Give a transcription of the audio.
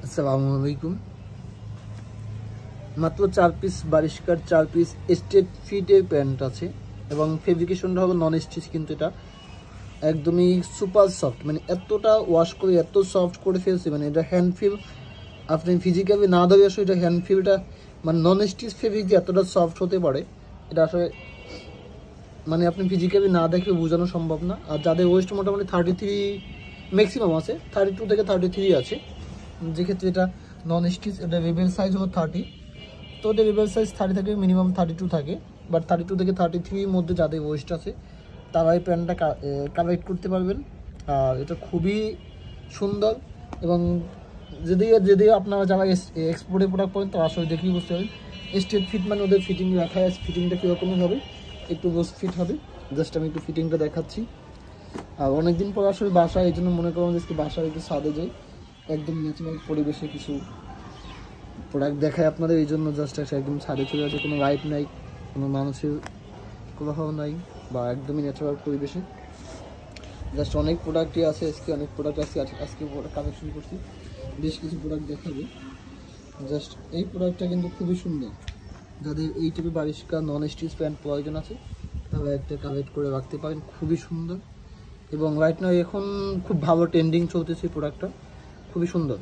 আসসালামু আলাইকুম। মাত্র 4 পিস বারিশকার 4 পিস স্ট্রেট ফিটের প্যান্ট আছে এবং ফেব্রিকেশনটা হবে নন স্টিচ, কিন্তু এটা একদমই সুপার সফট, মানে এতটা ওয়াশ করে এত সফট করে ফেলছে, মানে এটা হ্যান্ড ফিল আপনি ফিজিক্যালি না ধরে আসলে এটা হ্যান্ড ফিলটা মানে নন স্টিচ ফেব্রিক যে এতটা সফট হতে পারে এটা আসলে মানে আপনি ফিজিক্যালি না দেখে বোঝানো সম্ভব না। আর যাদের ওয়েস্ট মোটামুটি 33 ম্যাক্সিমাম আছে, 32 থেকে 33 আছে, যেক্ষেত্রে এটা নন স্টিচ, এটা রেবেল সাইজ হলো 30, তো ওদের রেবেল সাইজ 30 থেকে মিনিমাম 32 থাকে, বাট 32 থেকে 33 মধ্যে যাদের ওয়েস্ট আছে তারা এই প্যান্টটা কালেক্ট করতে পারবেন। আর এটা খুবই সুন্দর এবং যদিও আপনারা যারা এক্সপোর্টের প্রোডাক্ট করেন তারা আসলে দেখেই বুঝতে পারবেন স্ট্রেট ফিট মানে ওদের ফিটিং রাখা আছে, ফিটিংটা কীরকমই হবে, একটু রোজ ফিট হবে। জাস্ট আমি একটু ফিটিংটা দেখাচ্ছি। আর অনেকদিন পর আসলে বাসায়, এই জন্য মনে করুন যে বাসায় একটু ছাদে যাই, একদম ন্যাচারাল পরিবেশে কিছু প্রোডাক্ট দেখায় আপনাদের, এই জন্য জাস্ট একদম ছাদে চলে আসে, কোনো লাইট নাই, কোনো মানুষের কোলাহল নাই, বা একদমই ন্যাচারাল পরিবেশে। জাস্ট অনেক প্রোডাক্টই আছে, অনেক প্রোডাক্ট আছে, আজকে কালেকশন করছি, বেশ কিছু প্রোডাক্ট দেখাবো। জাস্ট এই প্রোডাক্টটা কিন্তু খুবই সুন্দর, যাদের এই টাইপের বারিশকার নন স্টিচ প্যান্ট প্রয়োজন আছে তারা একটা কালেক্ট করে রাখতে পারেন, খুবই সুন্দর। এবং রাইট নাও এখন খুব ভালো ট্রেন্ডিং চলতেছে প্রোডাক্টটা, খুবই সুন্দর।